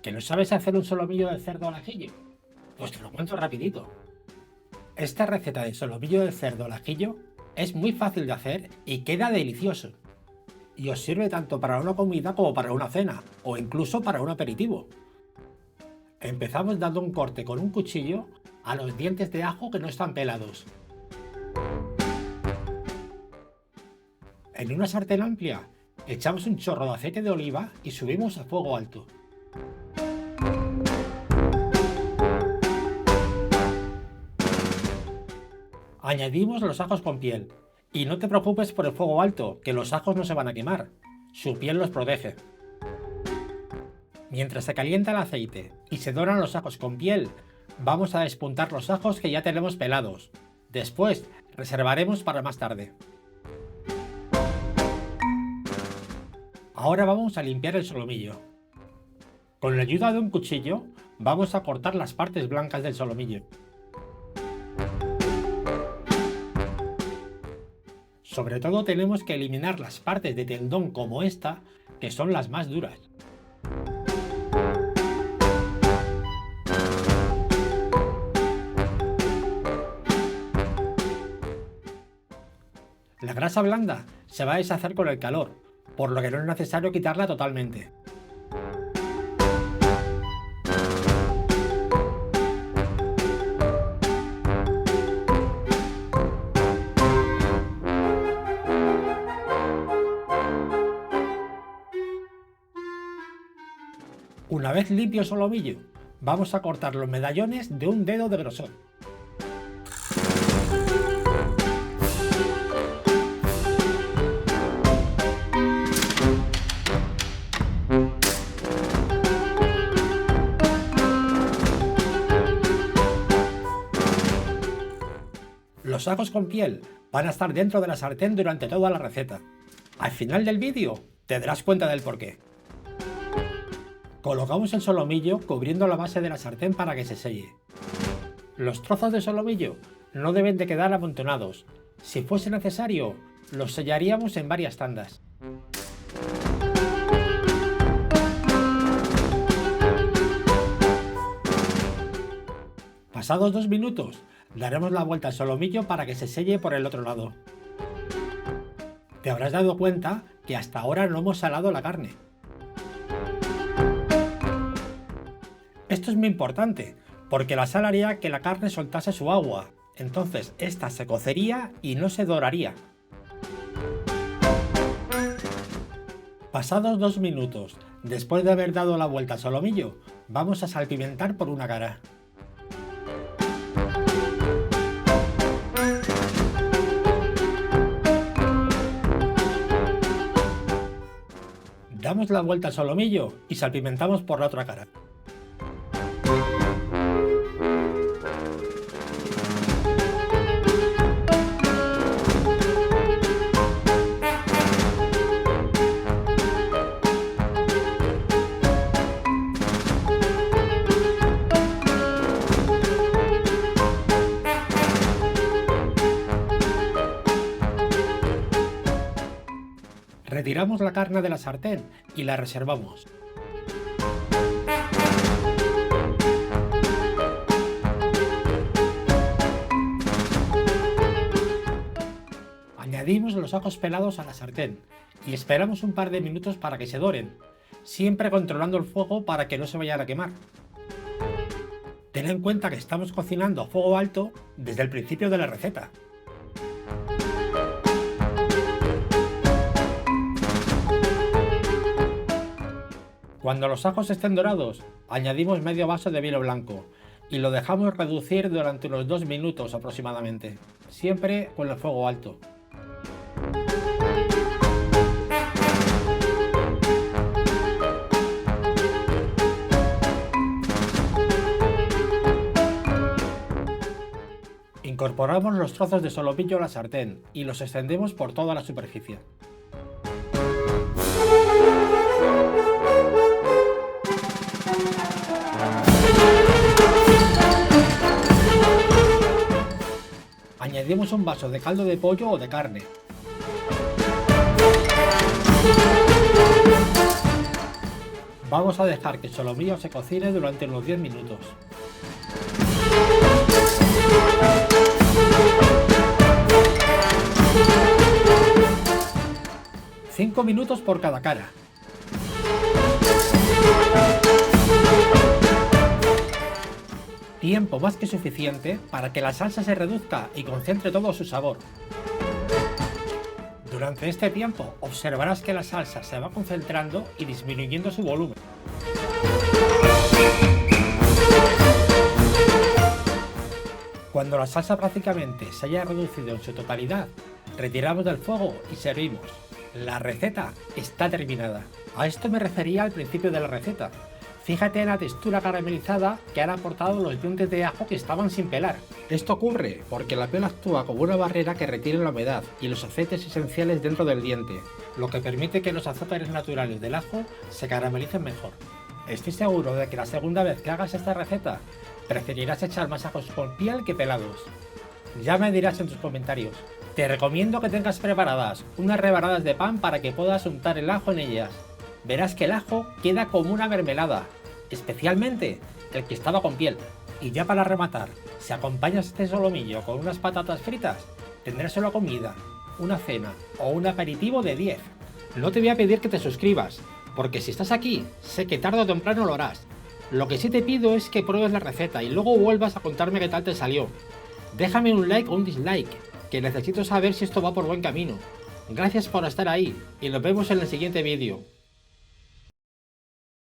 ¿Que no sabes hacer un solomillo de cerdo al ajillo? Pues te lo cuento rapidito. Esta receta de solomillo de cerdo al ajillo es muy fácil de hacer y queda delicioso. Y os sirve tanto para una comida como para una cena, o incluso para un aperitivo. Empezamos dando un corte con un cuchillo a los dientes de ajo que no están pelados. En una sartén amplia, echamos un chorro de aceite de oliva y subimos a fuego alto. Añadimos los ajos con piel. Y no te preocupes por el fuego alto, que los ajos no se van a quemar. Su piel los protege. Mientras se calienta el aceite y se doran los ajos con piel, vamos a despuntar los ajos que ya tenemos pelados. Después, reservaremos para más tarde. Ahora vamos a limpiar el solomillo. Con la ayuda de un cuchillo, vamos a cortar las partes blancas del solomillo. Sobre todo tenemos que eliminar las partes de tendón como esta, que son las más duras. La grasa blanda se va a deshacer con el calor, por lo que no es necesario quitarla totalmente. Una vez limpio el solomillo, vamos a cortar los medallones de un dedo de grosor. Los ajos con piel van a estar dentro de la sartén durante toda la receta. Al final del vídeo te darás cuenta del porqué. Colocamos el solomillo cubriendo la base de la sartén para que se selle. Los trozos de solomillo no deben de quedar amontonados. Si fuese necesario, los sellaríamos en varias tandas. Pasados 2 minutos, daremos la vuelta al solomillo para que se selle por el otro lado. Te habrás dado cuenta que hasta ahora no hemos salado la carne. Esto es muy importante, porque la sal haría que la carne soltase su agua, entonces esta se cocería y no se doraría. Pasados 2 minutos, después de haber dado la vuelta al solomillo, vamos a salpimentar por una cara. Damos la vuelta al solomillo y salpimentamos por la otra cara. Retiramos la carne de la sartén y la reservamos. Añadimos los ajos pelados a la sartén y esperamos un par de minutos para que se doren, siempre controlando el fuego para que no se vayan a quemar. Ten en cuenta que estamos cocinando a fuego alto desde el principio de la receta. Cuando los ajos estén dorados, añadimos medio vaso de vino blanco y lo dejamos reducir durante unos 2 minutos aproximadamente, siempre con el fuego alto. Incorporamos los trozos de solomillo a la sartén y los extendemos por toda la superficie. Añadimos un vaso de caldo de pollo o de carne. Vamos a dejar que el solomillo se cocine durante unos 10 minutos. Cinco minutos por cada cara. Tiempo más que suficiente para que la salsa se reduzca y concentre todo su sabor. Durante este tiempo observarás que la salsa se va concentrando y disminuyendo su volumen. Cuando la salsa prácticamente se haya reducido en su totalidad, retiramos del fuego y servimos. La receta está terminada. A esto me refería al principio de la receta. Fíjate en la textura caramelizada que han aportado los dientes de ajo que estaban sin pelar. Esto ocurre porque la piel actúa como una barrera que retiene la humedad y los aceites esenciales dentro del diente, lo que permite que los azúcares naturales del ajo se caramelicen mejor. Estoy seguro de que la segunda vez que hagas esta receta, preferirás echar más ajos con piel que pelados. Ya me dirás en tus comentarios. Te recomiendo que tengas preparadas unas rebanadas de pan para que puedas untar el ajo en ellas. Verás que el ajo queda como una mermelada, especialmente el que estaba con piel. Y ya para rematar, si acompañas este solomillo con unas patatas fritas, tendrás una comida, una cena o un aperitivo de 10. No te voy a pedir que te suscribas, porque si estás aquí, sé que tarde o temprano lo harás. Lo que sí te pido es que pruebes la receta y luego vuelvas a contarme qué tal te salió. Déjame un like o un dislike, que necesito saber si esto va por buen camino. Gracias por estar ahí y nos vemos en el siguiente vídeo.